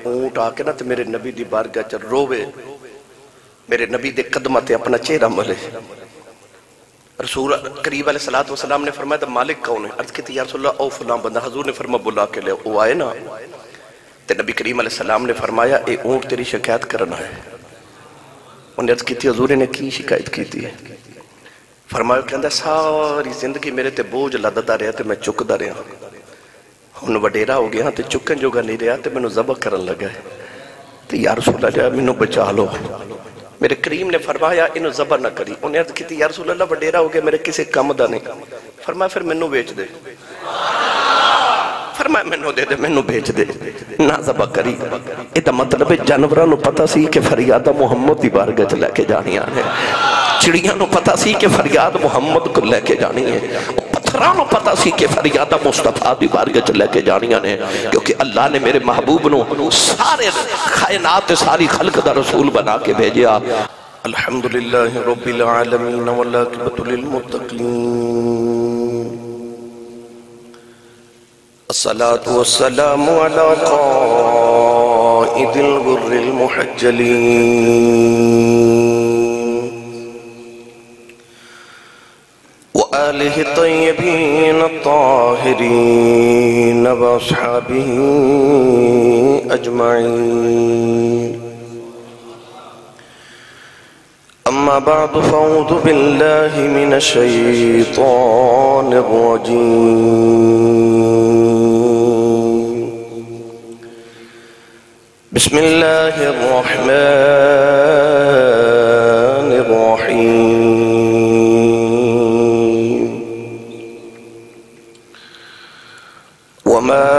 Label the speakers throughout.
Speaker 1: اونٹ آ کے نا تے میرے نبی دی بارگاہ چ روے، میرے نبی دے قدمہ تے اپنا چہرہ ملے۔ رسول کریم علیہ السلام نے فرمایا تھا مالک کون ہے؟ عرض کی تھی یا رسول اللہ او فلاں بندہ، حضور نے فرمایا بلا کے لے، وہ آئے نا تے نبی کریم علیہ السلام نے فرمایا اے اونٹ تیری شکایت کرنا ہے۔ انہیں عرض کی تھی حضور نے کی شکایت کی تھی؟ فرمایا کہندہ ساری زندگی میرے تے بوجھ لددا رہا تے میں چکدا رہا، ہن وڈیرا ہو گیا تے چکن جوگا نہیں رہا تے مینوں ذبح کرن لگا ہے تے یا رسول اللہ مینوں بچا لو۔ میرے کریم نے فرمایا انہوں ذبح نہ کری۔ انہیں عرض کی تھی یا رسول اللہ وڈیرا ہو گیا میرے کسی کم دا نہیں۔ فرمایا پھر مینوں بیچ دے، فرمایا مینوں دے دے، مینوں بیچ دے، نہ ذبح کری۔ یہ مطلب ہے جانوراں نو پتہ سی کہ فریادہ محمد دی بارگاہ چ لے کے جانی ہے، چڑیاں نو پتہ سی کہ فریاد محمد کو لے کے جانی ہے، پتھراں نو پتہ سی کہ فریادہ مصطفیٰ دی بارگاہ چ لے کے جانیاں نے، کیونکہ اللہ نے میرے محبوب نو سارے کائنات ساری خلق دا رسول بنا کے بھیجیا۔ الحمدللہ رب العالمین والعاقبۃ للمتقین، الصلاة والسلام علی قائد الغر المحجلین وآلہ الطیبین الطاہرین واصحابہ اجمعین، اما بعد فاعوذ باللہ من الشیطان الرجیم، بسم اللہ الرحمن الرحیم، وما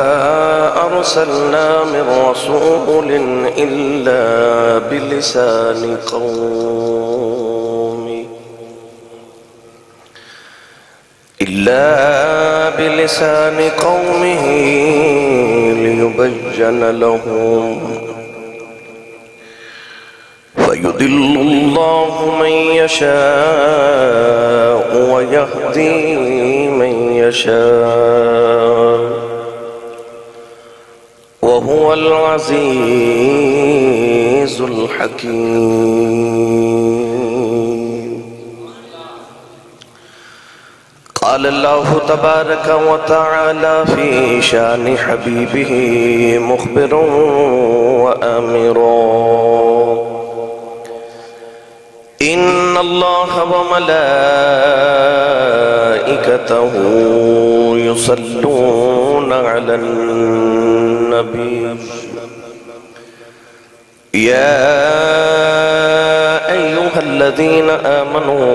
Speaker 1: أرسلنا من رسول إلا بلسان قومه ليبين لهم، فيضل الله من يشاء ويهدي من يشاء، وهو العزيز الحكيم۔ قال الله تبارك وتعالى في شان حبيبه مخبرا وآمرا، إن الله وملائكته يصلون على النبي، يا أيها الذين آمنوا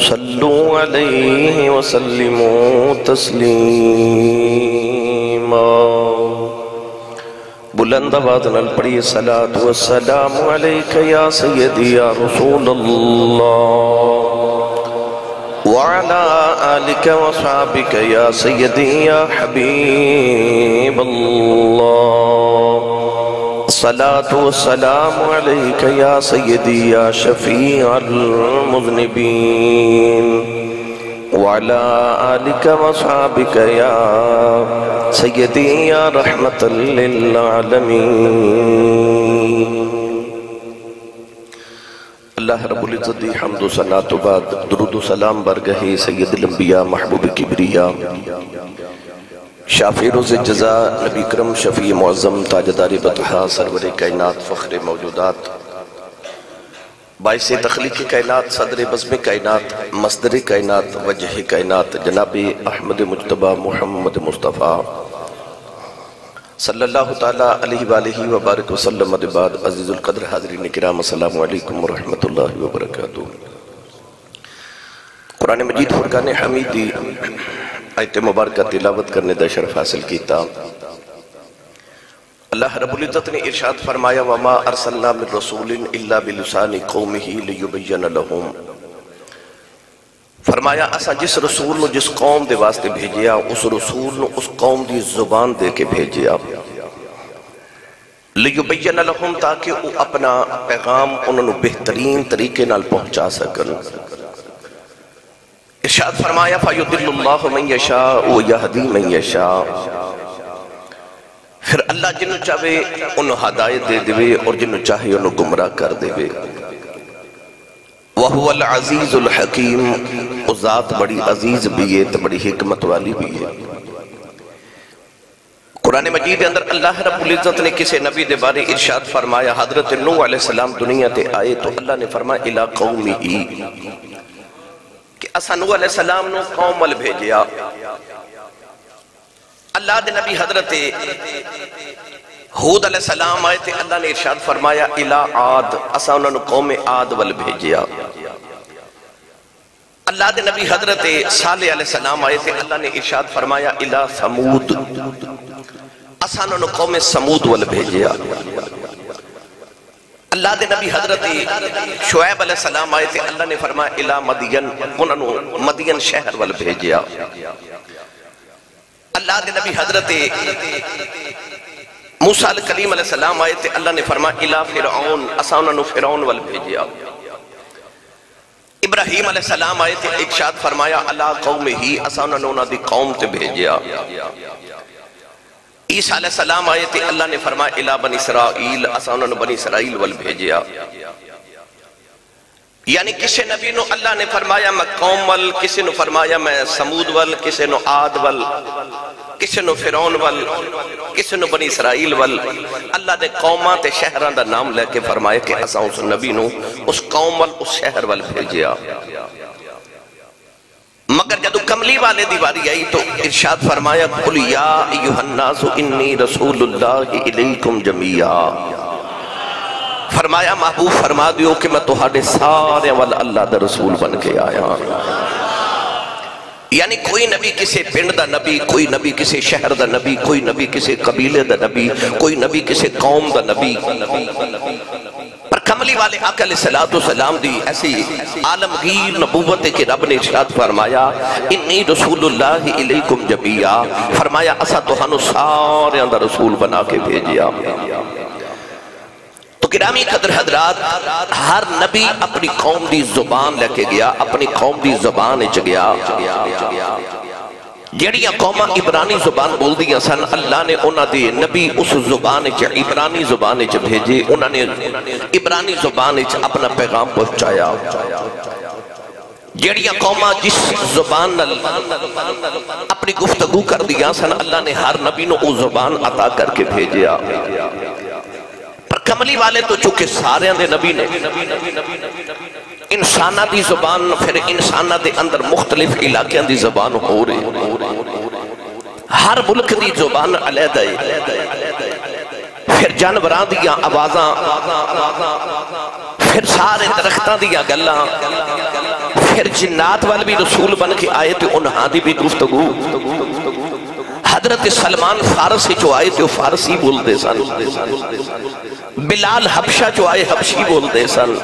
Speaker 1: صلوا عليه وسلموا تسلیما۔ بلند آواز نال پڑھیے صلاۃ والسلام علیک یا سیدی یا رسول اللہ، وعلى آلك وصحابك يا سيدي يا حبيب الله، الصلاة والسلام عليك يا سيدي يا شفيع المذنبين، وعلى آلك وصحابك يا سيدي يا رحمة للعالمين۔ اللہ رب العزت دی حمد و ثنا تو بعد درود و سلام برگہ سید الانبیاء محبوب کبریا شافی روز جزا نبی کرم شفیع معظم تاجدار بطحا سرور کائنات فخر موجودات باعث تخلیق کائنات صدر بزم کائنات مصدر کائنات وجہ کائنات جناب احمد مجتبہ محمد مصطفیٰ صلی اللہ تعالیٰ علیہ وآلہ وبارک وسلم بعد، عزیز القدر حاضرین کرام السلام علیکم ورحمۃ اللہ وبرکاتہ۔ قرآن مجید فرقان حمیدی آیت مبارکہ تلاوت کرنے دا شرف حاصل کیتا۔ اللہ رب العزت نے ارشاد فرمایا وما ارسلنا من رسول الا بلسان قومه ليبين لهم، فرمایا اسا جس رسول نو جس قوم دے واسطے بھیجیا اس رسول نو اس قوم دی زبان دے کے بھیجیا، لیبین لہم تاکہ وہ اپنا پیغام انہوں نے بہترین طریقے نال پہنچا سکن۔ ارشاد فرمایا فَيُضِلُّ اللَّهُ مَن يَشَاءُ وَيَهْدِي مَن يَشَاءُ، پھر اللہ جنہوں چاہے انہوں ہدایت دے دے اور جنہوں چاہے انہوں گمراہ کر دے وَهُوَ الْعَزِيزُ الْحَكِيمُ وہ ذات بڑی عزیز بھی ہے تو بڑی حکمت والی بھی ہے۔ قرآن مجید اندر اللہ رب العزت نے کسی نبی دے بارے ارشاد فرمایا، حضرت نوح علیہ السلام دنیا تے آئے تو اللہ نے فرمایا الى قومہ، کہ اسا نوح علیہ السلام نو قوم وال بھیجیا۔ اللہ دے نبی حضرت ہود علیہ السلام آئے تھے، اللہ نے ارشاد فرمایا الى عاد، اسا انہوں نے قوم عاد وال بھیجیا۔ اللہ دے نبی حضرت صالح علیہ السلام آئے تھے، اللہ نے ارشاد فرمایا الى ثمود، اسا انہوں نے قوم ثمود وال بھیجیا۔ اللہ دے نبی حضرت شعیب علیہ السلام آئے تھے، اللہ نے فرمایا الى مدین، انہوں نے مدین شہر وال بھیجیا۔ اللہ دے نبی حضرت موسیٰ کلیم علیہ السلام آئے تھے، اللہ نے فرمایا الہ فرعون، اسا انہوں نے فرعون وال بھیجیا۔ ابراہیم علیہ السلام آئے تھے، ارشاد فرمایا علی قومہ، اسا انہوں نے دی قوم تے بھیجیا۔ عیسیٰ علیہ السلام آئے تھے، اللہ نے فرمایا الہ بنی اسرائیل، اسا انہوں نے بنی اسرائیل وال بھیجیا۔ یعنی کسی نبی نو اللہ نے فرمایا میں قوم وال، کسی نو فرمایا میں سمود وال، کسی نو عاد وال، کسی نو فرعون وال، کسی نو بنی اسرائیل وال۔ اللہ نے قوماں تے شہران دا نام لے کے فرمایا کہ اسا اس نبی نو اس قوم وال، اس شہر وال بھیجیا۔ مگر جدو کملی والے دیواری آئی تو ارشاد فرمایا قل یا ایہا الناس انی رسول اللہ الیکم جمیعا، فرمایا محبوب فرما دیو کہ میں تہاڈے سارے وال اللہ دا رسول بن کے آیا۔ یعنی کوئی نبی کسی پنڈ دا نبی، کوئی نبی کسی شہر دا نبی، کوئی نبی کسی قبیلے دا نبی، کوئی نبی کسی قوم دا نبی، پر کملی والے آقا علیہ السلام دی ایسی عالمگیر نبوت ہے کہ رب نے ارشاد فرمایا انی رسول اللہ الیکم جمیعا، فرمایا اسا تہانوں سارے دا رسول بنا کے بھیجیا۔ تو گرامی قدر حضرات، ہر نبی اپنی قوم دی زبان لے کے گیا، اپنی قوم دی زبان اچ گیا۔ جڑیاں قوماں عبرانی زبان بول دیا سن، اللہ نے انہاں دی نبی اس زبان اچ عبرانی زبان اچ بھیجے، انہاں نے عبرانی زبان اچ اپنا پیغام پہنچایا۔ جڑیاں قوماں جس زبان اپنی گفتگو کر دیا سن، اللہ نے ہر نبی نو اس زبان عطا کر کے بھیجیا۔ پر کملی والے تو چونکہ سارے دے نبی نے انسانہ دی زبان، پھر انسانہ دے اندر مختلف علاقیاں دی زبان ہو رہے، ہر ملک دی زبان علیحدہ ہے، پھر جانوران دیا آوازاں، پھر سارے درختاں دیا گلاں، پھر جنات والے بھی رسول بن کے آئے تھے، انہاں دی بھی گفتگو۔ حضرت سلمان فارسی جو آئے تھے وہ فارسی بول دے سن، بلال حبشہ جو آئے حبشی بول دے سن،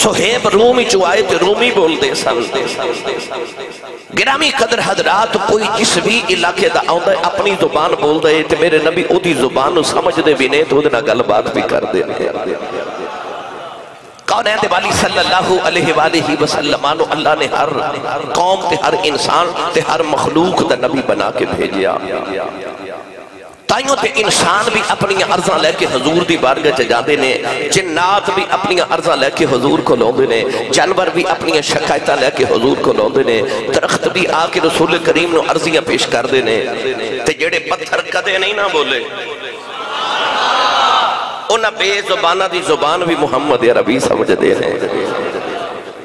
Speaker 1: سہیب رومی جو آئے تھے رومی بول دے سن۔ گرامی قدر حضرات، کوئی جس بھی علاقے دا آؤں دے اپنی زبان بول دے تھے، میرے نبی او دی زبان سمجھ دے بھی نہیں تو ادھنا گل بات بھی کر دے۔ کونین دے والی صلی اللہ علیہ وآلہ وسلم، اللہ نے ہر قوم تے ہر انسان تے ہر مخلوق دا نبی بنا کے بھیجیا۔ تائیوں تے انسان بھی اپنی عرضاں لے کے حضور دی بارگاہ چ جاندے نے، جنات بھی اپنی عرضاں لے کے حضور کو لوندے نے، جانور بھی اپنی شکایتاں لے کے حضور کو لوندے نے، درخت بھی آ کے رسول کریم نو عرضیاں پیش کر دے نے، تے جڑے پتھر کدے نہیں نہ بولے انہاں بے زبانہ دی زبان بھی محمد عربی سمجھ دے ہیں،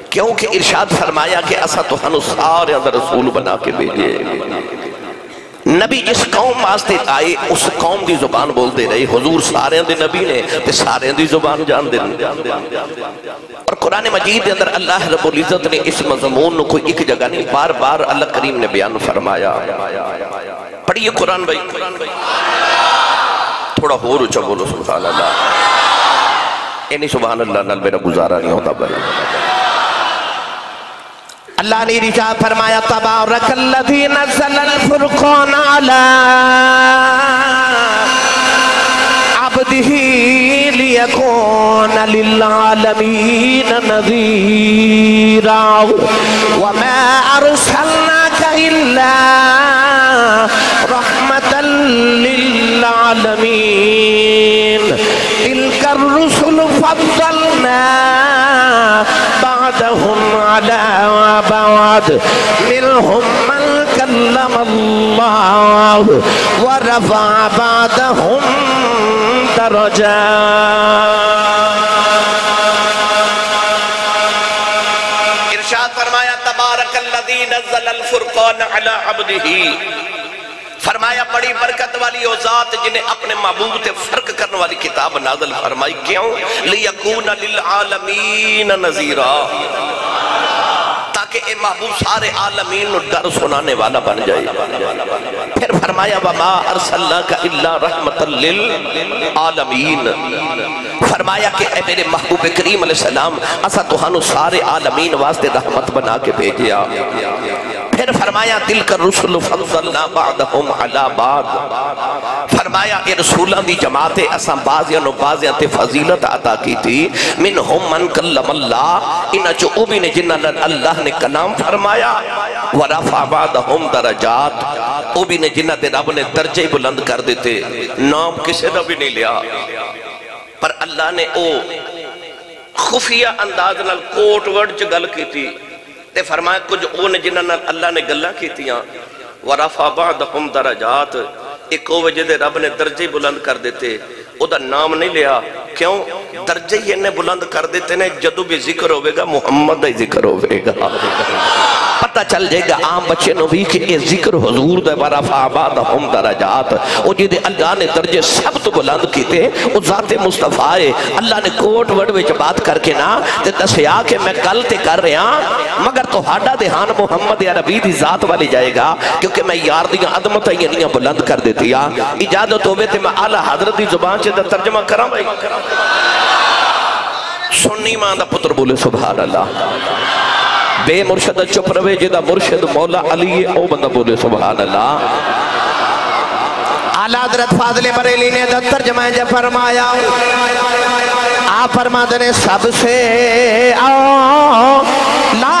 Speaker 1: کیونکہ ارشاد فرمایا کہ اسا تہانوں سارے اندر رسول بنا کے بھیجے۔ نبی جس قوم واسطے آئے اس قوم دی زبان بول دے رہے، حضور سارے دے نبی نے تے سارے دی زبان جان دے۔ اور قرآن مجید دے اندر اللہ رب العزت نے اس مضمون نو کوئی ایک جگہ نہیں، بار بار اللہ کریم نے بیان فرمایا۔ پڑھئے قرآن بھائی، تھوڑا ہو رچا بولو سبحان اللہ، اینی سبحان اللہ نال میرا گزارا نہیں ہوتا بھائی۔ اللہ نے ارشاد فرمایا تبارک الذی نزل الفرقان علی عبدہ لیکون للعالمین نذیرا وما ارسلناک الا رحمتا للعالمین العالمین تلک الرسل فضلنا بعدهم على بعض منهم من كلم الله ورفع بعضهم درجات۔ ارشاد فرمایا تبارک الذی نزل الفرقان علی عبدہ، فرمایا بڑی برکت والی وہ ذات جنہیں اپنے محبوب تے فرق کرنے والی کتاب نازل فرمائی، کیوں؟ لیکون للعالمین نذیرا، تاکہ اے محبوب سارے عالمین نو ڈر سنانے والا بن جائے۔ پھر فرمایا وما ارسلناک الا رحمتا للعالمین، فرمایا کہ اے میرے محبوب کریم علیہ السلام اسا تہانو سارے عالمین واسطے رحمت بنا کے بھیجیا۔ پھر فرمایا تلک الرسل فضلنا بعضهم علی بعض، فرمایا اے رسولان دی جماعت اساں بعضیاں نو بعضیاں تے فضیلت عطا کی تھی، منہم من کلم اللہ، انہاں چو او بھی نے جنہاں اللہ نے کلام فرمایا، ورفع بعضهم درجات، او بھی نے جنہاں دے رب نے درجے بلند کر دیتے، نام کسے دا بھی نہیں لیا، پر اللہ نے او خفیہ انداز نال کوٹ ورڈ چ گل کی تھی تے فرمایا کچھ او نے جنہاں نال اللہ نے گلاں کیتیاں، ورفع بعضهم درجات، ایک او وجہ دے رب نے درجے بلند کر دیتے، او دا نام نہیں لیا، کیوں؟ درجے ہی انہیں بلند کر دیتے ہیں، جدو بھی ذکر ہوئے گا محمد ہی ذکر ہوئے گا، پتہ چل جائے گا عام بچے نو بھی کہ اے ذکر حضور دے ورفع بعضهم درجات، او جی دے اللہ نے درجے سب تو بلند کیتے، او ذات مصطفیٰ ہے، اللہ نے کوٹ وڈ وچ بات کر کے نا تے دسیا کہ میں کل تے کر رہا مگر تو ہاڈا دہان محمد عربی دی ذات والی جائے گا، کیونکہ میں یار دیاں عظمت ہی بلند کر دیتی ہے۔ اجازت ہوئے تے میں اعلیٰ حضرت دی زبان سے ترجمہ کراں بھائی، سنی ماں دا پتر بولے سبحان اللہ، بے مرشد چپ روے جدا مرشد مولا علی او بندہ بولے سبحان اللہ۔ اعلیٰ حضرت فاضل بریلی نے ترجمہ جب فرمایا، آپ فرماتے ہیں سب سے اولا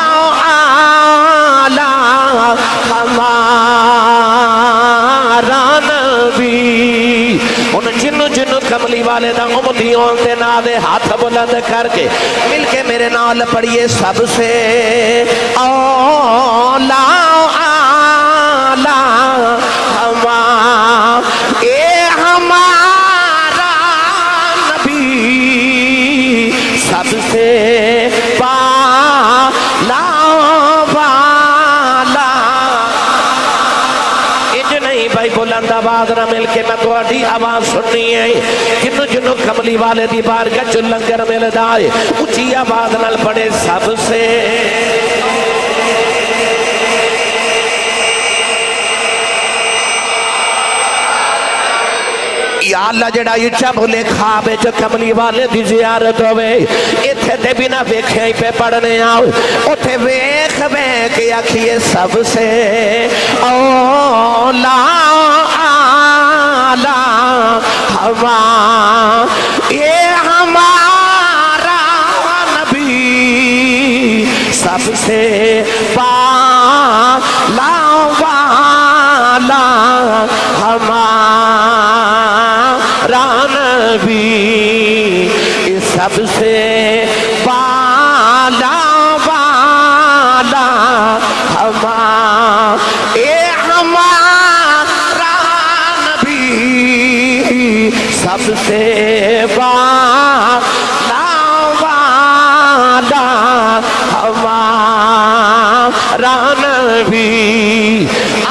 Speaker 1: ہمارا نبی، ان جن کملی والے دا امتیوں دے نادے ہاتھ بلند کر کے مل کے میرے نال پڑھئے سب سے اولا ہمارا نبی، سب سے پالا والا، اج نہیں بھائی بلند آواز نہ مل کے میں تو اڈی آواز سننی ہے، جنو کملی والے دی بارگاہ چ لنگر مل دائے، اچھی آواز نال پڑے سب سے یا اللہ جڑا اچھا بھولے خواب جو کملی والے دی زیارت ہوئے، اتھے دے بنا ویکھیں ہی پہ پڑھنے آؤ، اتھے ویکھ ویکھ آکھیے سب سے اولا یہ ہمارا نبی، سب سے پالا والا ہمارا نبی، سب سے پالا والا ہمارا نبی، سب سے پالا والا ہمارا نبی۔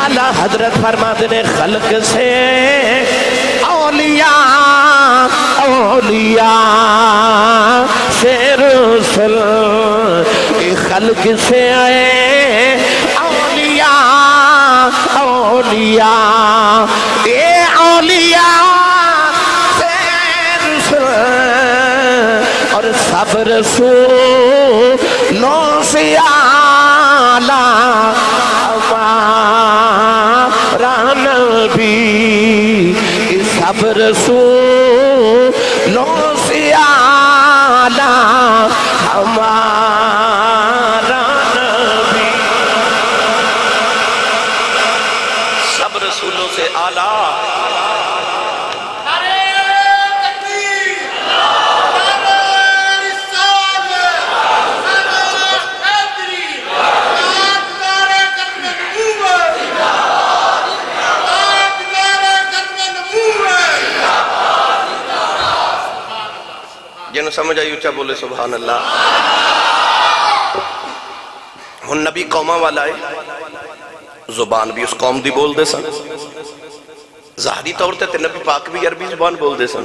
Speaker 1: اعلیٰ حضرت فرماتے ہیں خلق سے اولیاء سے رسل، خلق سے اولیاء اولیاء سے رسل، اور سب رسولوں سے اعلیٰ ہمارا نبی، سب رسولوں سے اعلیٰ ہمارا نبی، سب رسولوں سے اعلیٰ جنہوں سمجھ آئی اچھا بولے سبحان اللہ. ہن نبی قومہ والا ہے، زبان بھی اس قوم دی بول دے سن، ظاہری طور تے نبی پاک بھی عربی زبان بول دے سن،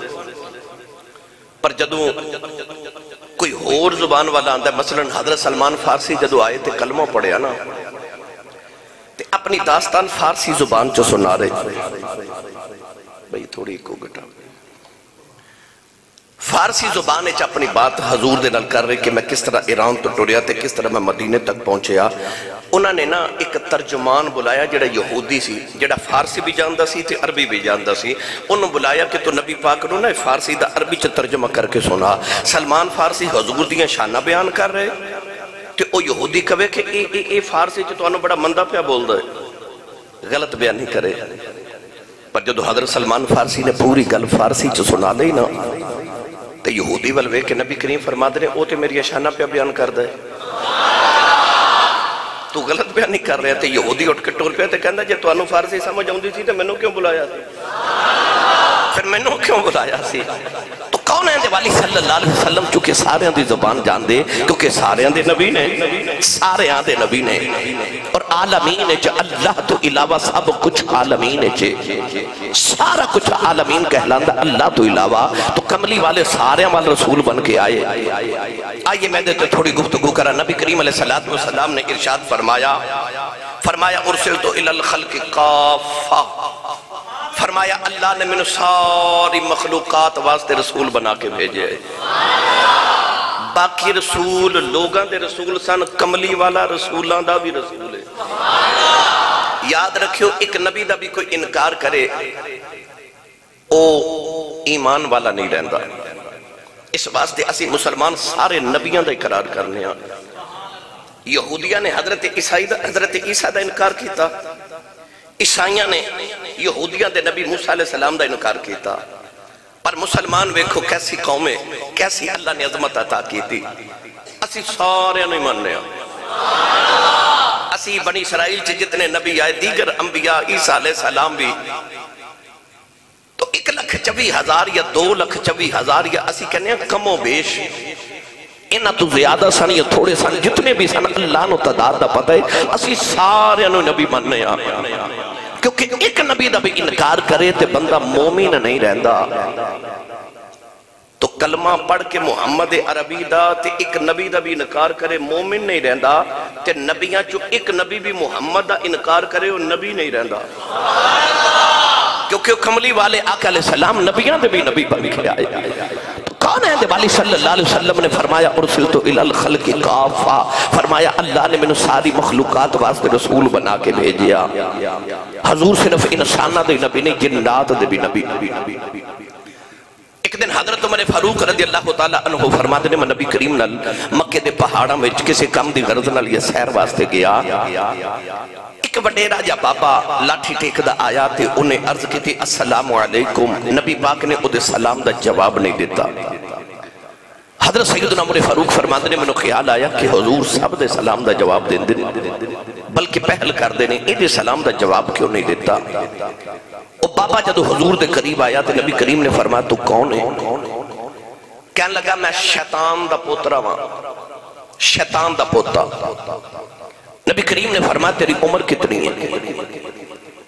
Speaker 1: پر جدوں کوئی اور زبان والا آندہ ہے، مثلا حضرت سلمان فارسی جدو آئے تے کلمہ پڑھیا نا تے اپنی داستان فارسی زبان چو سنا رہے. بھئی تھوڑی کو گٹا فارسی زبان اچھ اپنی بات حضور دے نال کر رہے کہ میں کس طرح ایران تو ٹوریا تے کس طرح میں مدینے تک پہنچیا. انہوں نے نا ایک ترجمان بلایا جڑا یہودی سی، جڑا فارسی بھی جاندہ سی تے عربی بھی جاندہ سی. انہوں بلایا کہ تو نبی پاک نو نا فارسی دا عربی چا ترجمہ کر کے سنا. سلمان فارسی حضور دیاں شانہ بیان کر رہے تے او یہودی کہے کہ اے فارسی چا تو انہوں بڑا مندہ پیا بول دے، غلط بیان نہیں کرے. پر جدو حضرت سلمان فارسی نے پوری گل فارسی چا سنا لئی نا تے یہودی والوے کہ نبی کریم فرما دے او تے میری شانہ پیا بیان کر دے، تو غلط بیان نہیں کر رہے. تے یہودی اٹھ کے ٹور پہ تے کہندہ جے تو انہوں فارسی سمجھ آؤں دی سی تے میں نو کیوں بلایا سی، پھر میں نو کیوں بلایا سی. تو کون ہے دے والی صلی اللہ علیہ وسلم چونکہ سارے دی زبان جان دے، کیونکہ سارے دے نبی نے، سارے دے نبی نے، اور عالمین ہے جو اللہ تو علاوہ سب کچھ عالمین ہے، سارا کچھ عالمین کہلاندہ اللہ تو علاوہ. تو کملی والے سارے والے رسول بن کے آئے. آئیے میں دیتے تھوڑی گفتگو کرا. نبی کریم علیہ السلام نے ارشاد فرمایا ارسلتو الی الخلق کافہ، فرمایا اللہ نے میں ساری مخلوقات واسطے رسول بنا کے بھیجے. باقی رسول لوگاں دے رسول سن، کملی والا رسولان دا بھی رسول ہے. یاد رکھیو ایک نبی دا بھی کوئی انکار کرے او ایمان والا نہیں رہندا. اس واسطے اسی مسلمان سارے نبیان دا اقرار کرنے ہیں. یہودیاں نے حضرت عیسیٰ دا انکار کیتا، عیسائیاں نے یہودیاں دے نبی موسیٰ علیہ السلام دا انکار کیتا. پر مسلمان ویکھو کیسی قومیں، کیسی اللہ نے عظمت عطا کی تھی. اسی سارے نہیں ماننے ہیں. اسی بنی اسرائیل چھ جتنے نبی آئے، دیگر انبیاء عیسیٰ علیہ السلام بھی، تو 1,24,000 یا 2,24,000 یا اسی کہنے ہیں کم و بیش انہاں تو زیادہ سن یا تھوڑے سن، جتنے بھی سن اللہ نو تعداد دا پتہ ہے. اسی سارے نو نبی ماننے ہیں، کیونکہ ایک نبی دا بھی انکار کرے تے بندہ مومن نہیں رہندا. تو کلمہ پڑھ کے محمد عربی دا تے ایک نبی دا بھی انکار کرے مومن نہیں رہندا. تے نبیاں چو ایک نبی بھی محمد دا انکار کرے وہ نبی نہیں رہندا، کیونکہ کملی والے آقا علیہ السلام نبیاں دے بھی نبی بن کے آئے. کون ہے دے والی صلی اللہ علیہ وسلم نے فرمایا ارسلتو الی الخلق کافہ، فرمایا اللہ نے میں ساری مخلوقات واسطے رسول بنا کے بھیجیا. حضور صرف انسانہ دے نبی نہیں، جنات دے بھی نبی. ایک دن حضرت عمر فاروق رضی اللہ تعالیٰ عنہ فرماتے نے میں نبی کریم نال مکہ دے پہاڑاں میں کسی کم دی غرض نال یہ سیر واسطے گیا. ایک وڈیرا جا بابا لاٹھی ٹیک دا آیا تے انہیں عرض کی تھی السلام علیکم. نبی پاک نے ادھے سلام دا جواب نہیں دیتا. حضرت سیدنا عمر فاروق فرماتے نے میں خیال آیا کہ حضور سب دے سلام دا جواب دیں دے بلکہ پہل کر دینے ادھے سلام دا جواب کیوں نہیں دیتا. وہ بابا جدو حضور دے قریب آیا تے نبی کریم نے فرمایا تو کون ہے؟ کہنے لگا میں شیطان دا پوترا ہاں، شیطان دا پوتا. نبی کریم نے فرمایا تیری عمر کتنی ہے؟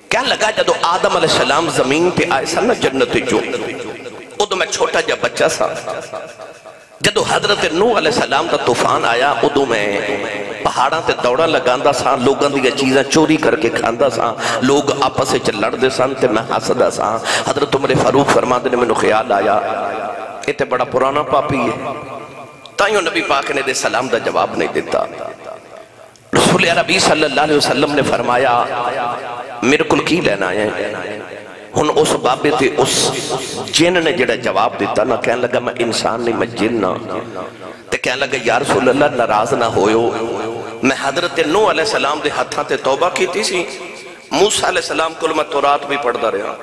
Speaker 1: کہنے لگا جدو آدم علیہ السلام زمین پہ آئے سا نا جنت جو، ادو میں چھوٹا جا بچہ سا. جدو حضرت نوح علیہ السلام دا طوفان آیا ادو میں پہاڑاں تے دوڑا لگاندہ سا، لوگاں دیا چیزیں چوری کر کے کھاندہ سا، لوگ آپس سے چل لڑ دے سا تے میں حسدہ سا. حضرت عمر فاروق فرماتے نے میں خیال آیا یہ تے بڑا پرانا پاپی ہے. تائیوں نبی پاک نے دے سلام دا جواب نہیں دیتا. رسول عربی صلی اللہ علیہ وسلم نے فرمایا میرے کل کی لینا ہے؟ ہن اس بابے تے اس جن نے جڑا جواب دیتا نا کہنے لگا میں انسان نہیں میں جن نا. تے کہنے لگا یا رسول اللہ ناراض نہ ہوئو، میں حضرت نوح علیہ السلام دے ہتھاں تے توبہ کی تھی سی، موسیٰ علیہ السلام کل میں تورات بھی پڑھ دا رہا،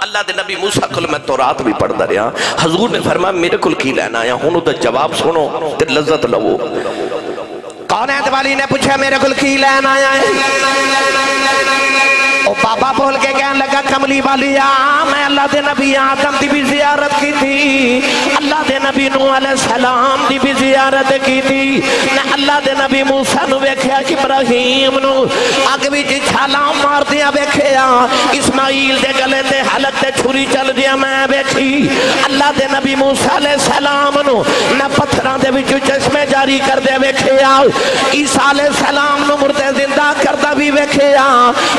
Speaker 1: اللہ دے نبی موسیٰ کل میں تورات بھی پڑھ دا رہا. حضور نے فرمایا میرے کل کی لینا آیا؟ ہنو دا جواب سنو تے لذت لو. کون ہے دوالی نے پوچھا میرے کل کی لینا آیا ہے؟ بابا بول کے کہنے لگا کملی والیا میں اللہ دے نبی آدم دی بھی زیارت کی تھی، اللہ دے نبی نوح علیہ السلام دی بھی زیارت کی تھی، میں اللہ دے نبی موسیٰ نو بیکھیا ابراہیم نو اگ وچ چھالاں مار دیا بیکھیا، اسماعیل دے گلے تے حلق تے چھری چل دیا میں بیٹھی، اللہ دے نبی موسیٰ علیہ السلام نو میں پتھراں دے وچ چشمے جاری کر دے بیکھیا، عیسیٰ علیہ السلام نو مردے زندہ کردہ بھی بیکھیا،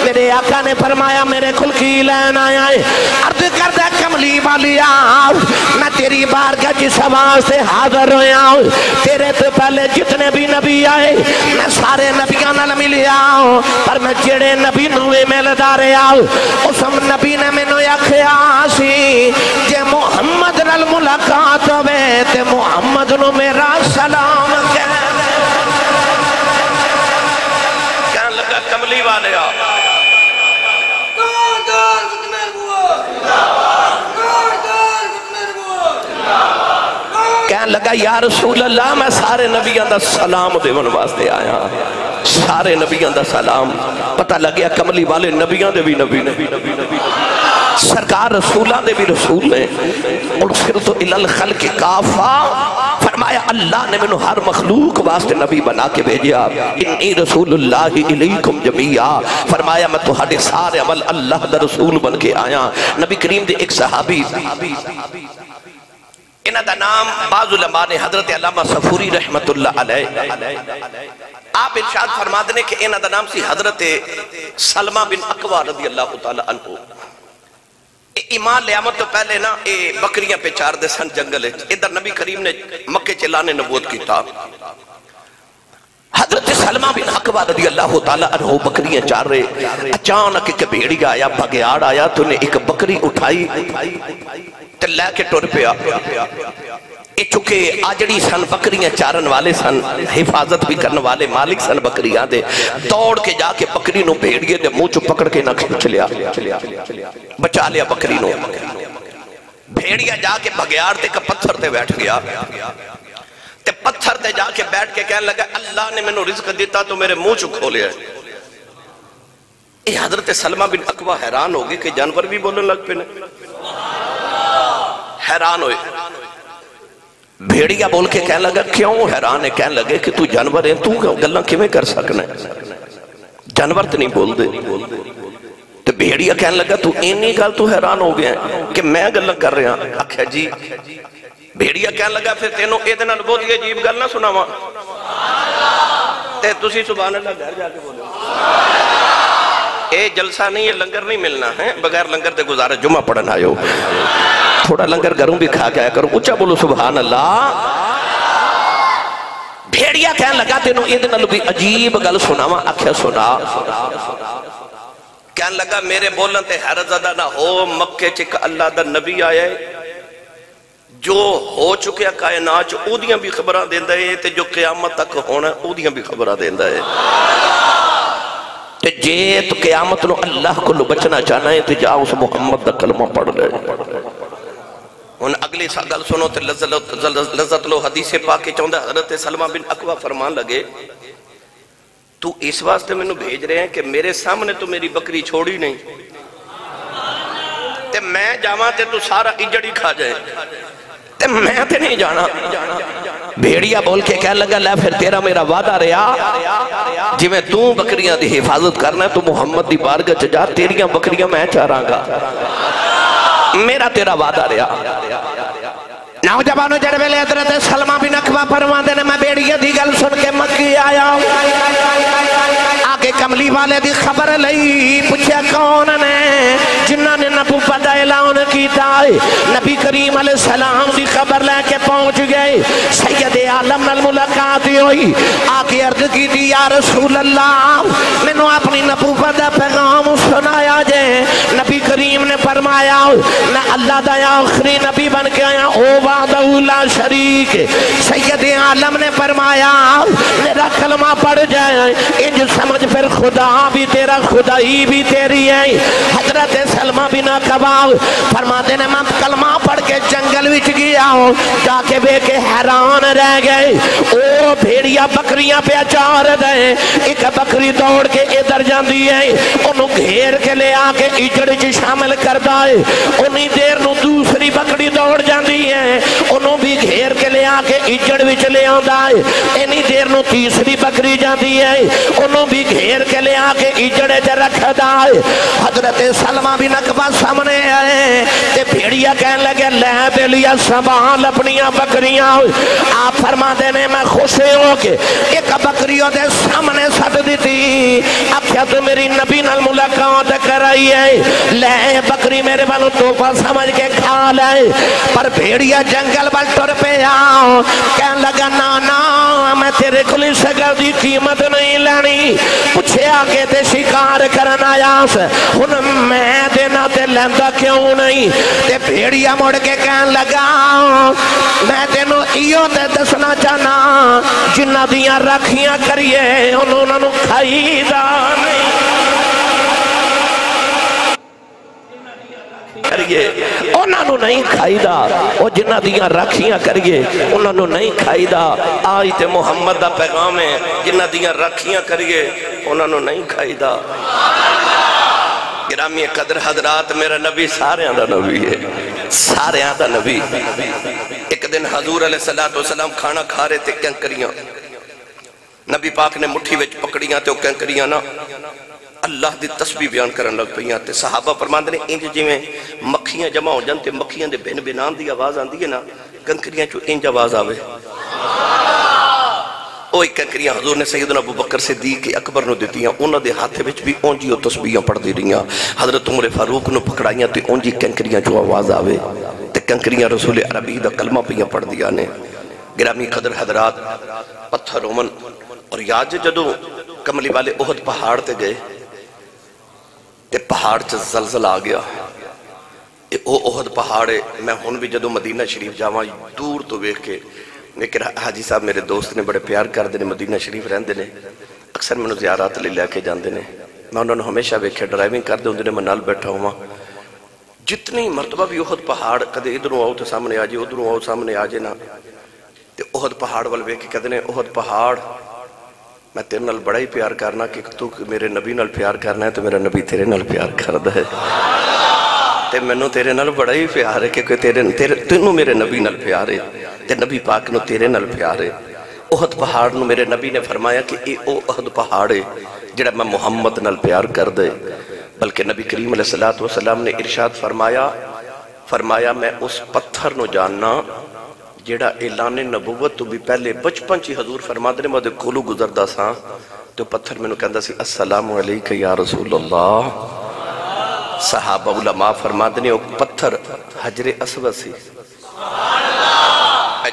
Speaker 1: میرے آقا نے فرمایا میرے کل کی لین آیا ہے، عرض کردہ کملی والیا میں تیری بارگاہ جس آواز سے حاضر ہویا ہوں، تیرے تو پہلے جتنے بھی نبی آئے میں سارے نبیوں نال ملیا ہوں، پر میں جڑے نبی نوے ملدا رہا ہوں اس نبی نے مینوں آکھیا سی جے محمد نال ملاقات ہوے تے محمد نو میرا سلام کہنے لگا کملی والیا کہنے لگا یا رسول اللہ میں سارے نبیوں دا سلام دیون واسطے آیا، سارے نبیوں دا سلام، پتہ لگیا کملی والے نبیوں دے بھی نبی سرکار رسولہ دے بھی رسول نے، ارسلت الی الخلق کافہ، فرمایا اللہ نے منو ہر مخلوق واسطے نبی بنا کے بھیجیا، انی رسول اللہ علیکم جمیعا، فرمایا میں تہاڈے سارے عمل اللہ دا رسول بن کے آیا۔ نبی کریم دے ایک صحابی انہاں دا نام بعض علماء نے حضرت علامہ صفوری رحمت اللہ علیہ آپ ارشاد فرما دنے کہ انہاں دا نام سی حضرت سلمہ بن اقوہ رضی اللہ تعالی عنہ۔ ایمان لیامت تو پہلے نا بکریاں پہ چار دے سن جنگل ہے، ادھر نبی کریم نے مکہ چلانے نبوت کی تھا، حضرت سلمہ بن اقوہ رضی اللہ تعالی عنہ بکریاں چار رہے، اچانک ایک بھیڑی آیا، بھگیاڑ آیا، تو نے ایک بکری اٹھائی تے لے کے ٹر پیا، اے چکے آجڑی سن بکریاں چارن والے سن، حفاظت بھی کرنے والے مالک سن بکریاں دے، دوڑ کے جا کے بکری نو بھیڑیے دے منہ چو پکڑ کے نہ کھچ لیا، بچا لیا بکری نو، بھیڑیا جا کے بھگیار تے کا پتھر تے بیٹھ گیا، تے پتھر تے جا کے بیٹھ کے کہنے لگا اللہ نے میں نو رزق دیتا تو میرے منہ چو کھولیا ہے۔ اے حضرت سلمہ بن اقوہ حیران ہوگی کہ جانور بھی بولنے لگ پہ حیران ہوئے، بھیڑیا بول کے کہنے لگا کیوں حیران ہے؟ کہنے لگے کہ تو جانور ہے، تو گلہ کیویں کر سکنا ہے؟ جانور تو نہیں بول دے، تو بھیڑیا کہنے لگا تو اینی گل تو حیران ہو گیا ہے کہ میں گلہ کر رہا ہوں؟ آکھا جی، بھیڑیا کہنے لگا پھر تینوں اے دن بہت یہ عجیب گل نہ سنا ہوا تے تسی سبحان اللہ گھر جا کے بولو، اے جلسہ نہیں، یہ لنگر نہیں ملنا ہے، بغیر لنگر دے گزارے جمعہ پڑھنا آئے ہو، تھوڑا لنگر گھروں بھی کھا کے آیا کرو، اچھا بولو سبحان اللہ۔ بھیڑیا کہنے لگا تینوں یہ دن بھی عجیب گل سناوا، آکھیا سنا، کہنے لگا میرے بولن تے حیرت زدہ نہ ہو، مکہ چک اللہ دا نبی آئے جو ہو چکے کائنات اودیاں بھی خبرہ دیندہ ہے تے جو قیامت تک ہونا اودیاں بھی خبرہ دیندہ ہے، تے جے تو قیامت نو اللہ کو بچنا چاہنا ہے تے جا اس محمد دا کلمہ پڑھ لے۔ ان اگلی گل سنو تے لذت لو، حدیث پاک چاہندہ حضرت سلمہ بن اقوہ فرمان لگے تو اس واسطے میں نے بھیج رہے ہیں کہ میرے سامنے تو میری بکری چھوڑی نہیں تے میں جاواں تے تو سارا اجڑی کھا جائے تے میں تے نہیں جانا۔ بھیڑیا بول کے کہنے لگا لے پھر تیرا میرا وعدہ رہا جی میں تو بکریاں دی حفاظت کرنا ہے تو محمد دی بارگاہ جا، تیریاں بکریاں میں چاراں گا، میرا تیرا وعدہ رہا۔ نوجوانوں جڑے ویلے حضرت سلمہ بن اقوہ فرماندے نے میں بھیڑیا دی گل سن کے مکی آیا آگے کملی والے دی خبر لئی، پوچھا کون نے جنہاں نے نبوت دا اعلان کیتا ہے، نبی کریم علیہ السلام دی خبر لے کے پہنچ گئے، سید عالم نال ملاقات ہوئی، آگے عرض کی دی یا رسول اللہ میں نے اپنی نبوت دا پیغام سنایا جائے، نبی کریم نے فرمایا میں اللہ دا آخری نبی بن کے آیا، او وحدہ لا شریک، سید عالم نے فرمایا میرا کلمہ پڑھ جائے، انج سمجھ پھر خدا بھی تیرا خدائی بھی تیری ہے۔ حضرت سلمہ بن اقوہ فرماتے ہیں میں کلمہ پڑھ کے جنگل وچ گیا جا کے بے کے حیران رہ گئے او بھیڑیا بکریاں پہ چار دے ایک بکری دوڑ کے ادھر جاندی ہے انہوں گھیر کے لے آ کے اجڑ چ شامل کر دائے انہی دیر نو دوسری بکری دوڑ جاندی ہے انہوں بھی گھیر کے لے آ کے اجڑ وچ لے آندائے انہی دیر نو تیسری بکری جاندی ہے انہوں بھی گھیر کے لے آ کے اجڑے تے رکھ دائے حضرت سلمہ بھی نقبہ سامنے آئے تے بھیڑیا کہنے لگے لے بے لیا سنبھال اپنیاں بکریاں آپ فرما دینے میں خوش ہوں کہ ایک بکریوں دے سامنے سٹ دیتی اکھیا تو میری نبی نال ملاقات کرائی ہے لے بکری میرے والوں توفہ سمجھ کے کھا لے پر بھیڑیا جنگل بل ٹر پہ آؤ کہنے لگا نا میں تیرے کلی سگر دی قیمت نہیں لینی پوچھے آگے تے شکار کرنا آیاس ہن میں دینا تے لیندہ کیوں نہیں تے بھیڑیا مڑ کے کہنے لگا میں تینوں ایو تے دسنا چاہنا جنہ دیاں رکھیاں کریے انہوں نے کھائی دا کریے انہوں نہیں کھائی دا وہ جنہ دیاں رکھیاں کریے انہوں نہیں کھائی دا آئی تے محمد دا پیغام ہے جنہ دیاں رکھیاں کریے انہوں نہیں کھائی دا گرامی قدر حضرات میرا نبی سارے آندہ نبی ہے سارے آندہ نبی ایک دن حضور علیہ السلام کھانا کھا رہے تھے کنکریاں نبی پاک نے مٹھی وچ پکڑیاں تے وہ کنکریاں نا اللہ دی تسبیح بیان کرن لگ پئیاں تے صحابہ فرماندے نے انج جویں مکھیاں جمع ہو جان تے مکھیاں دے بن بنان دی آواز آندی ہے نا کنکریاں چوں انج آواز آوے او ایک کنکریاں حضور نے سیدنا ابو بکر صدیق اکبر نو دتیاں انہاں دے ہاتھ وچ بھی اونجی او تسبیحاں پڑھدی رہیاں حضرت عمر فاروق نو پکڑائیاں تے اونجی کنکریاں چوں آواز آوے تے کنکریاں رسول عربی دا کلمہ پیاں پڑھدیاں نے گرامی قدر حضرات پتھر رومن اور یاد جدو کملی والے احد پہاڑ تے گئے تے پہاڑ چا زلزل آ گیا او احد پہاڑے میں ہن بھی جدو مدینہ شریف جاواں دور تو ویکھ کے لیکن حاجی صاحب میرے دوست نے بڑے پیار کر دینے مدینہ شریف رہن دینے اکثر میں انہوں زیارات لے کے جان دینے میں انہوں نے ہمیشہ ویکھے ڈرائیونگ کر دے انہوں نے منال بیٹھا ہوا جتنی مرتبہ بھی احد پہاڑ کدے ادھروں آؤ تو سامنے آجے ادھروں آؤ سامنے آجے نا تے احد پہاڑ وال ویکھے کہتے نے احد پہاڑ میں تیرے نال بڑا ہی پیار کرنا کہ تو میرے نبی نال پیار کرنا ہے تو میرا نبی تیرے نال پیار کردا ہے تے منوں تیرے نال بڑا ہی پیار ہے کہ تینوں میرے نبی نال پیار ہے تے نبی پاک نو تیرے نال پیار ہے احد پہاڑ نو میرے نبی نے فرمایا کہ اے او احد پہاڑ ہے جڑا میں محمد نال پیار کر دے بلکہ نبی کریم علیہ السلام نے ارشاد فرمایا میں اس پتھر نو جاننا جیڑا اعلان نبوت تو بھی پہلے بچپن چی حضور فرما دے مدے کولو گزردہ ساں تو پتھر میں نو کہندہ سی السلام علیکہ یا رسول اللہ صحابہ علماء فرما دے او پتھر حجر اسود سی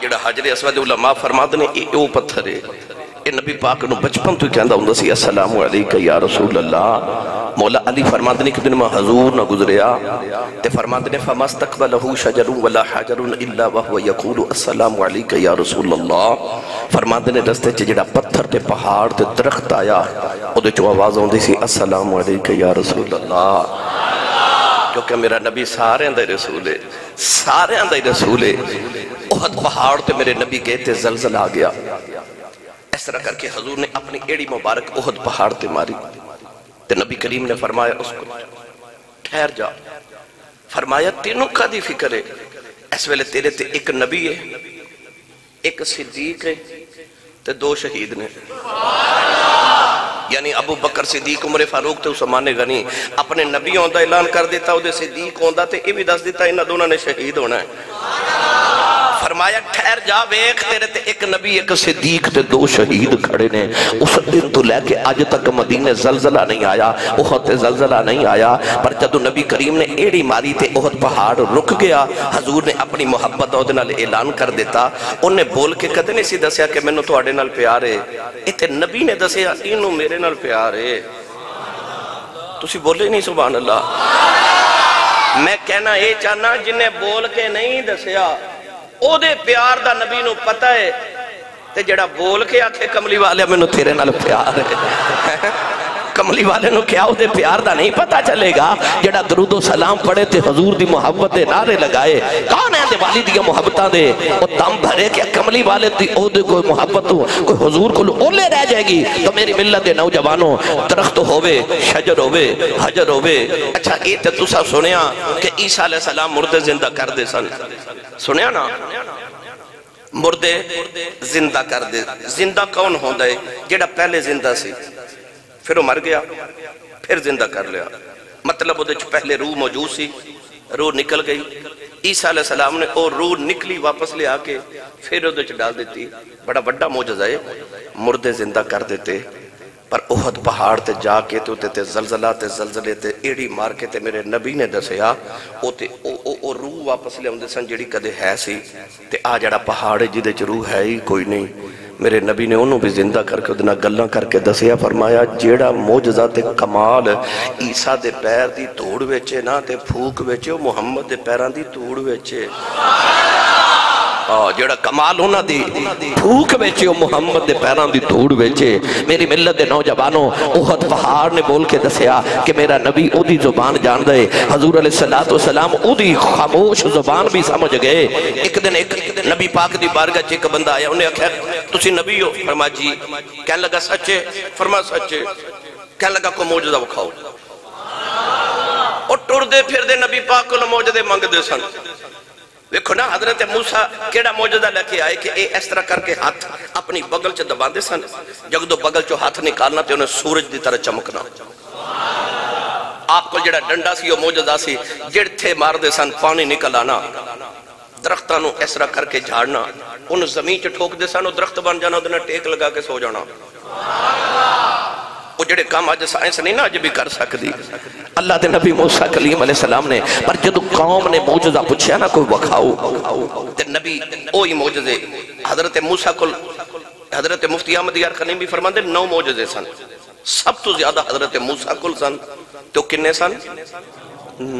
Speaker 1: جیڑا حجر اسود علماء فرما دے او پتھر ہے اے نبی پاک نو بچپن تو کہندہ ہوں سی السلام علیکہ یا رسول اللہ مولا علی فرما دے کہ دن میں حضور نہ گزریا تے فرما دے فَمَسْتَقْبَلَهُ شَجَرٌ وَلَا حَجَرٌ إِلَّا وَهُوَ يَقُولُ السلام علیکہ یا رسول اللہ فرما دے رستے چ جڑا پتھر تے پہاڑ تے درخت آیا او دے چوں آواز ہوندی سی السلام علیکہ یا رسول اللہ کیونکہ میرا نبی سارے اندر رسول ہے سارے اندر رسول ہے احد پہاڑ تے میرے نبی گئے تے زلزل آ گیا اس طرح کر کے حضور نے اپنی ایڑی مبارک احد پہاڑ تے ماری تے نبی کریم نے فرمایا اس کو ٹھہر جا فرمایا تینوں کا دی فکر ہے اس ویلے تیرے تے ایک نبی ہے ایک صدیق ہے تے دو شہید نے یعنی ابو بکر صدیق عمر فاروق تے عثمان غنی اپنے نبی ہوندہ اعلان کر دیتا او دے صدیق ہوندہ تے یہ بھی دس دیتا انہاں دونوں نے شہید ہونا ہے فرمایا ٹھہر جا ویکھ تیرے تے ایک نبی ایک صدیق تے دو شہید کھڑے نے اس دن تو لے کے آج تک مدینے زلزلہ نہیں آیا احد تے زلزلہ نہیں آیا پر جدو نبی کریم نے ایڑی ماری تے احد پہاڑ رک گیا حضور نے اپنی محبت اودے نال اعلان کر دیتا انہیں بول کے کدے نہیں سی دسیا کہ مینوں تواڈے نال پیار ہے ایتھے نبی نے دسیا اینوں میرے نال پیار ہے تسی بولے نہیں سبحان اللہ میں کہنا یہ چاہنا جنہیں بول کے نہیں دسیا او دے پیار دا نبی نو پتہ ہے تے جڑا بول کے آکھے کملی والے میں نو تیرے نال پیار ہے کملی والے نو کیا دے پیار دا نہیں پتا چلے گا جڑا درود و سلام پڑھے تے حضور دی محبت دے نعرے لگائے کون ہے دے والی دی محبتاں دے وہ دم بھرے کہ کملی والے دی او دے کوئی محبت ہو کوئی حضور کو اولے رہ جائے گی تو میری ملت دے نوجوانوں درخت ہووے شجر ہووے حجر ہووے اچھا اے تے تسا سنیا کہ عیسیٰ علیہ السلام مردے زندہ کر دے سن سنیا نا مردے زندہ کر دے زندہ کون ہوندہ ہے جیڑا پہلے زندہ سی پھر وہ مر گیا پھر زندہ کر لیا مطلب وہ پہلے روح موجود سی روح نکل گئی عیسیٰ علیہ السلام نے اور روح نکلی واپس لے آکے پھر وہ ڈال دیتی بڑا بڑا معجزہ ہے مردے زندہ کر دیتے پر احد پہاڑ تے جا کے تے زلزلہ تے زلزلے تے ایڑی مار کے تے میرے نبی نے دسیا او روح واپس لے آندے سن جڑی کدے ہے سی تے آ جڑا پہاڑ جدے چ روح ہے ہی کوئی نہیں میرے نبی نے انہوں بھی زندہ کر کے ادنا گلاں کر کے دسیا فرمایا جیڑا معجزہ تے کمال عیسیٰ دے پیر دی توڑ ویچے نا تے پھوک ویچے وہ محمد دے پیران دی توڑ ویچے جیڑا کمال ہونا دی بھوک بیچے محمد دے پیران دی دھوڑ بیچے میری ملت دے نوجوانوں احد پہاڑ نے بول کے دسیا کہ میرا نبی او دی زبان جان دے حضور علیہ السلام او دی خاموش زبان بھی سمجھ گئے ایک دن ایک نبی پاک دی بارگاہ چیک بندہ آیا انہیں اکھا تسی نبی ہو فرما جی کہنے لگا سچے فرما سچے کہنے لگا کو موجزہ وکھاؤ اور ٹوڑ دے پھر دے نبی پاک کو موجزے مانگ دے سن دیکھو نا حضرت موسیٰ کیڑا موجودہ لے کے آئے کہ اے اس طرح کر کے ہاتھ اپنی بغل چے دبان دے سن جگ دو بغل چو ہاتھ نکالنا تے انہیں سورج دی طرح چمکنا آپ کو جڑا ڈنڈا سی وہ موجودہ سی جڑ تھے مار دے سن پانی نکل آنا درختانوں اس طرح کر کے جھاڑنا انہیں زمین چے ٹھوک دے سن درخت بن جانا انہیں ٹیک لگا کے سو جانا وہ جڑے کام آج سائنس نہیں نا آج بھی کر سکتی اللہ دے نبی موسیٰ کلیم علیہ السلام نے پر جدو قوم نے موجزہ پوچھیا نا کوئی وکھاؤ تے نبی اوہی موجزے حضرت موسیٰ کو حضرت مفتی احمد یار خنیم بھی فرمان دے 9 موجزے سن سب تو زیادہ حضرت موسیٰ کو سن تو کنے سن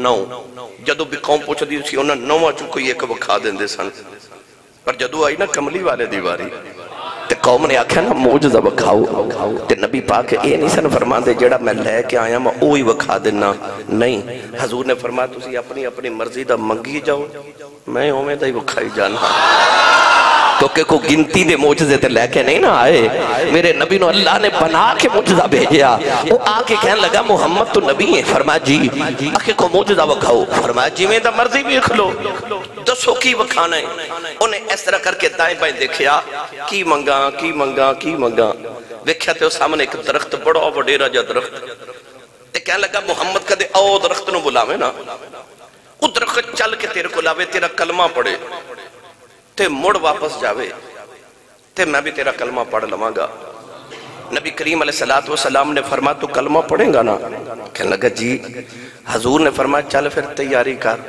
Speaker 1: 9 جدو بھی قوم پوچھ دی اسی انہوں 9 چکو یہ کہ وکھا دیں دے سن پر جدو آئی نا کملی والے دیواری تے قوم نے آکھا نا موجزہ وکھاؤ تے نبی پاک اے نہیں سن فرمان دے جڑا میں لے کے آیا میں اوہی وکھا دینا نہیں حضور نے فرمایا تسی اپنی مرضی دا منگی جاؤ میں اومیں دا ہی وکھائی جانا کیونکہ کوئی گنتی دے موجزے تے لے کے نہیں نہ آئے میرے نبی نو اللہ نے بنا کے موجزہ بھیجیا وہ آکے کہنے لگا محمد تو نبی ہے فرمایا جی آکے کو موجزہ وکھاؤ فرمایا جی میں دا مرضی بھی اکھلو دسو کی وکھانا ہے انہیں اس طرح کر کے دائیں بائیں دیکھیا کی منگا دیکھیا تے اس سامنے ایک درخت بڑا وڈیرا جا درخت تے کہنے لگا محمد کدے او درخت نو بلاوے نا وہ درخت چل کے تیرے کو لاوے تیرا کلمہ پڑے تے مڑ واپس جاوے تے میں بھی تیرا کلمہ پڑھ لواں گا نبی کریم علیہ السلام نے فرمایا تو کلمہ پڑھیں گا نا کہنے لگا جی حضور نے فرمایا چل پھر تیاری کر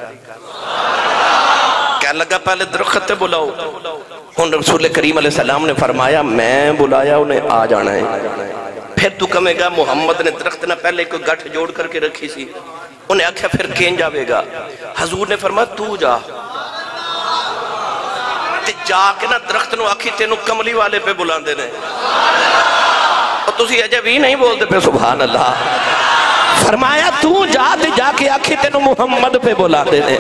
Speaker 1: کہنے لگا پہلے درخت بلاؤ ہن رسول کریم علیہ السلام نے فرمایا میں بلایا انہیں آ جانا ہے پھر تو کمے گا محمد نے درخت نہ پہلے کوئی گٹھ جوڑ کر کے رکھی سی انہیں آکھا پھر کین جاوے گا حضور نے فرمایا تو جا جا کے نا درخت نو آکھی تینو کملی والے پہ بلان دینے اور تسی اجے بھی نہیں بولتے پہ سبحان اللہ فرمایا تو جا کے آکھی تینو محمد پہ بلان دینے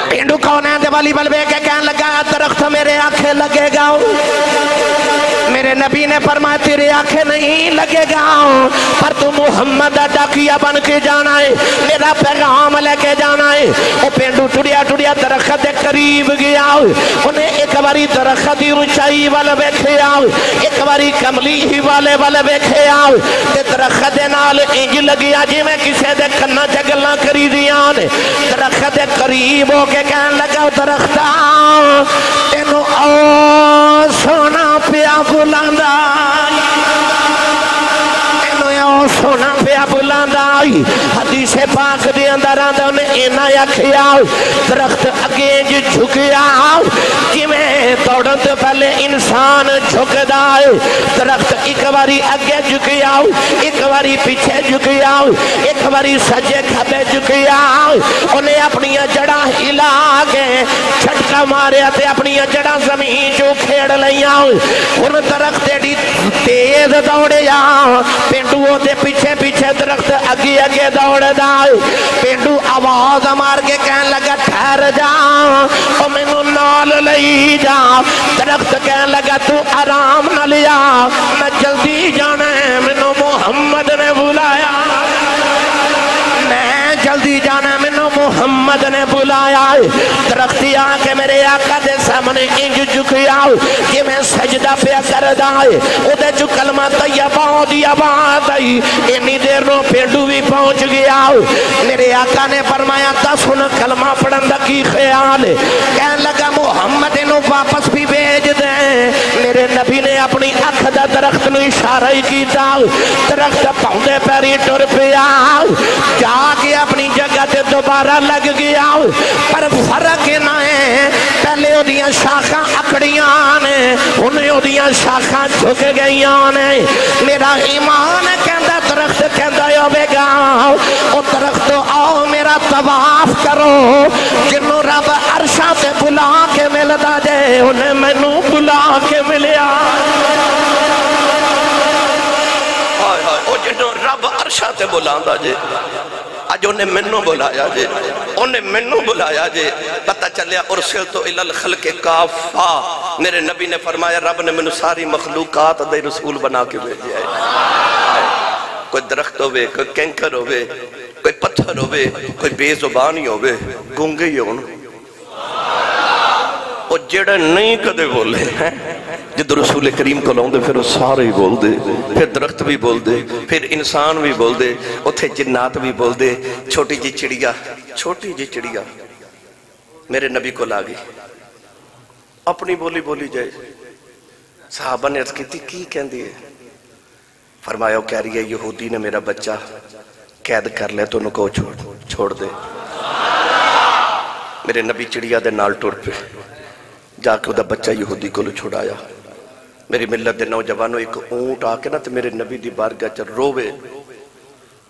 Speaker 1: پینڈو کون ہے دے والی بلبے کے کہنے لگا درخت میرے آنکھیں لگے گا میرے نبی نے فرمایا تیرے آنکھیں نہیں لگے گا پر تو محمد ڈاکیا بن کے جانا ہے میرا پیغام لے کے جانا ہے وہ پینڈو ٹوڑیا درخت دے قریب گیا انہیں ایک باری درخت دی اونچائی والے بیٹھے آؤ ایک باری کملی ہی والے بیٹھے آؤ تے درخت دے نال انج لگیا جی میں کسے دے کنا جگلاں کری دیاں درخت دے قریب ہو کے کہنے لگا درخت تینو او سونا پیا بلاندا سونا پیا بلاندا حدیث پاک دے اندر آندا نے اینا آکھیا درخت اگے جھکیا کہ میں دوڑن تو پہلے انسان جھکدا ہے درخت ایک باری اگے جھکیا ایک باری پیچھے جھکیا ایک باری سجے کھبے جھکیا انہیں اپنی جڑاں ہلا کے چھٹکا ماریا تے اپنی جڑا زمین جو کھیڑ لیاں ان درخت ایڈی تیز دوڑیا پینڈو دے پیچھے پیچھے درخت اگے اگے دوڑ دائے پینڈو آواز مار کے کہنے لگا ٹھہر جا او مینوں نال لئی جا درخت کہنے لگا تو آرام نہ لیا میں جلدی جانا ہے مینوں محمد نے بلایا میں جلدی جانا مینوں محمد نے بلایا درختی آ کے میرے آقا دے سامنے انج جھکیا کہ میں سجدہ پہ کر دائے او دے جو کلمہ طیبہ دی آواز آئی انی دیر نو پینڈو بھی پہنچ گیا میرے آقا نے فرمایا دس ان کلمہ پڑھن دا کی خیال کہنے لگا محمد انہوں واپس بھی بھیج دیں میرے نبی نے اپنی اکھ دا درخت نو اشارہ ہی کیتا درخت پاؤندے پیری ٹر پیا جا کے اپنی جگہ تے دوبارہ لگ گیا پر فرق نہ ہے پہلے او دیاں شاخاں اکڑیاں نے انہیں او دیاں شاخاں جھک گئیاں نے میرا ایمان کہندہ درخت کہندہ ہوئے گا او درخت آؤ میرا طواف کرو جنہوں رب عرشاں تے بلا کے ملدا جے انہیں مینوں بلا کے ملیا او جنہوں رب عرشاں تے بلاندہ جے آج انہیں منوں بلایا جے انہیں منوں بلایا جے پتہ چلیا ارسلتو الی الخلق کافہ میرے نبی نے فرمایا رب نے منوں ساری مخلوقات دے رسول بنا کے بھیجیا ہے کوئی درخت ہوئے کوئی کینکر ہوئے کوئی پتھر ہوئے کوئی بے زبانی ہوئے گونگے ہی ہون وہ جڑا نہیں کدے بولے ہیں جد رسول کریم کو لاؤں دے پھر وہ سارے ہی بول دے پھر درخت بھی بول دے پھر انسان بھی بول دے اتھے جنات بھی بول دے چھوٹی جی چڑیا میرے نبی کو لاگی اپنی بولی بولی جائے صحابہ نے عرض کی تھی کی کہن دیئے فرمایا وہ کہہ رہی ہے یہودی نے میرا بچہ قید کر لے تو انہوں کو چھوڑ دے میرے نبی چڑیا دے نال ٹور پہ جا کے وہ دا بچہ یہودی کو لو چھوڑایا میری ملت دے نوجوانوں ایک اونٹ آکے نا تو میرے نبی دی بارگاہ چل روے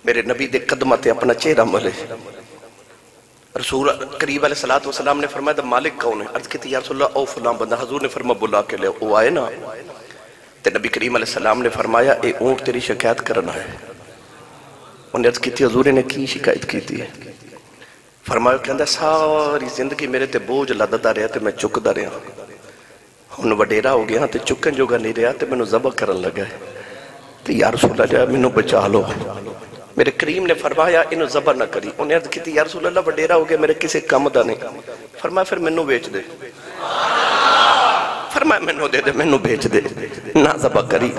Speaker 1: میرے نبی دے قدمت اپنا چہرہ ملے رسول قریب علیہ السلام نے فرمایا دا مالک کون ہے عرض کہتی یا رسول اللہ او فلان بندہ حضور نے فرمایا بلا کے لے او آئے نا تے نبی کریم علیہ السلام نے فرمایا اے اونٹ تیری شکایت کرنا ہے انہیں عرض کہتی حضور نے کی شکایت کی تھی فرمایا کہندہ ساری زندگی میرے تے بوجھ لددہ رہا تے میں چک دا رہا ہن وڈیرا ہو گیا تے چکن جو گا نہیں رہا تے میں نو ذبح کرن لگا ہے تے یا رسول اللہ میں نو بچا لو میرے کریم نے فرمایا انہوں ذبح نہ کری انہیں عرض کی یا رسول اللہ وڈیرا ہو گیا میرے کسی کم دا نہیں فرمایا پھر میں نو بیچ دے فرمایا میں نو دے دے میں نو بیچ دے نہ ذبح کری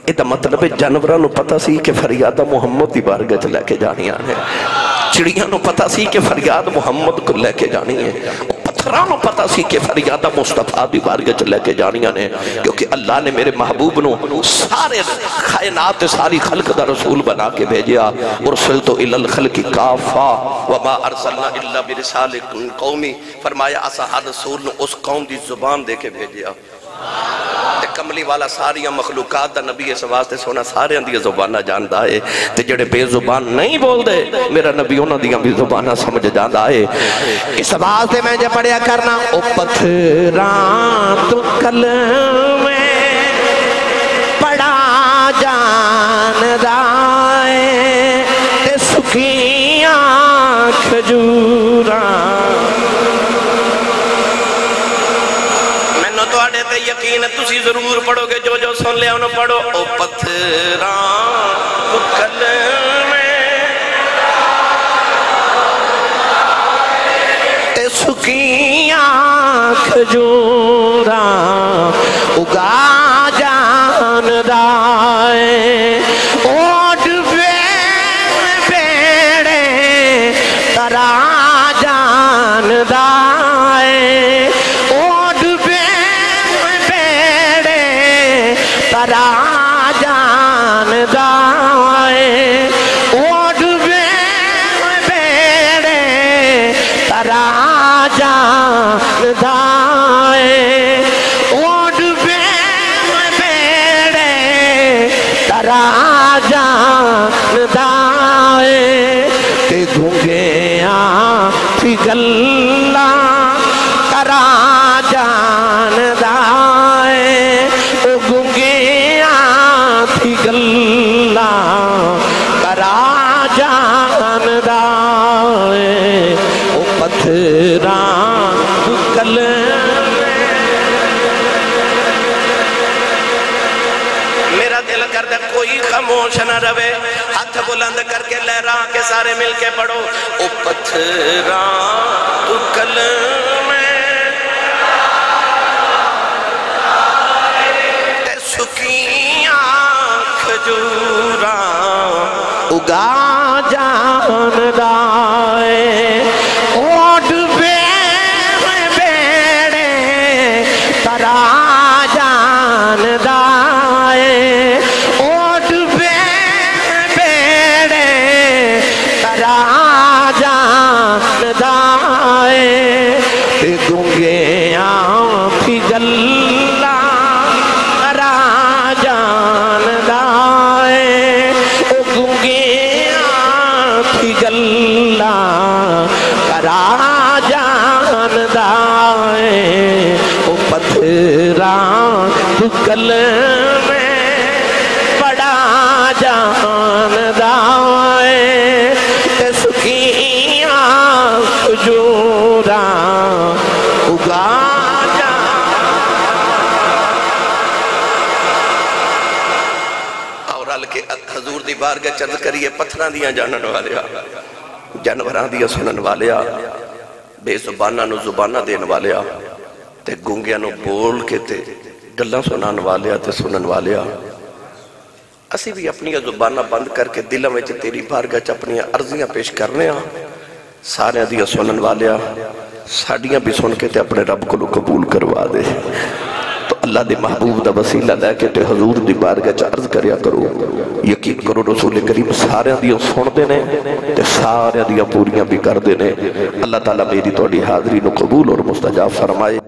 Speaker 1: ایتا مطلب جانورانو پتا سی کہ فریادہ محمد دی بارگاہ لے کے جانی آنے چڑیاں نو پتا سی کہ فریاد محمد کو لے کے جانی ہے پتھرانو پتا سی کہ فریادہ مصطفیٰ دی بارگاہ لے کے جانیاں نے کیونکہ اللہ نے میرے محبوب نو سارے کائنات ساری خلق دا رسول بنا کے بھیجیا ارسلتو الی الخلق کافہ وما ارسلنا الا برسال قومی فرمایا اسا ہر رسول نو اس قوم دی زبان دے کے بھیجیا کملی والا ساری مخلوقات دا نبی اس واسطے سونا سارے اندی زبانہ جاندہ ہے تے جڑے بے زبان نہیں بول دے میرا نبی انہوں دیا بھی زبانہ سمجھ جاندہ ہے اس واسطے میں جب پڑھیا کرنا او پتھران تو کلمے پڑھا جاندہ ہے تے سکیاں کھجوران تے یقین تسی ضرور پڑھو گے جو جو سن لیا انہوں پڑھو او پتھران تو کلمے تے سکیاں کھجوراں اگا جاندہ ہے اوڈ بیڑے ترا جاندہ ہے ترا جاندہ ہے اوڈ بیڑے ترا جاندہ ہے اوڈ بیڑے ترا جاندہ ہے تے گھنگیاں پگلا ترا جاندا ہے او گنگیاں تھی گلاں ترا جاندا ہے او پتھراں گل کوئی خاموش نہ رہے ہاتھ بلند کر کے لہرا کے سارے مل کے پڑھو او پتھراں تو کل میں تے سکیاں کھجوراں اگا جاندا ہے اوڈ بیڑے ترا جاندا گل میں بڑا جاندا ہے تے سکیاں کھجوراں اگا اور رل کے حضور دی بارگاہ چرد کریے پتھراں دیاں جانن والیا جانوراں دیاں سنن والیا بے زبانہ نو زبانہ دین والیا تے گونگیاں نو بول کے تے گلاں سنان والیا تے سنن والیا اسی بھی اپنی زبانہ بند کر کے دلوں میں تیری بارگاہ اپنی عرضیاں پیش کرنے ہاں سارے دیا سنن والیا ساڑیاں بھی سن کے تے اپنے رب کو قبول کروا دے تو اللہ دے محبوب دا وسیلہ لے کے تے حضور دی بارگاہ عرض کریا کرو یقین کرو رسول کریم سارے دیا سن دینے تے سارے دیا پوریاں بھی کر دینے اللہ تعالیٰ میری توڑی حاضری نو قبول اور مستجاب فرمائے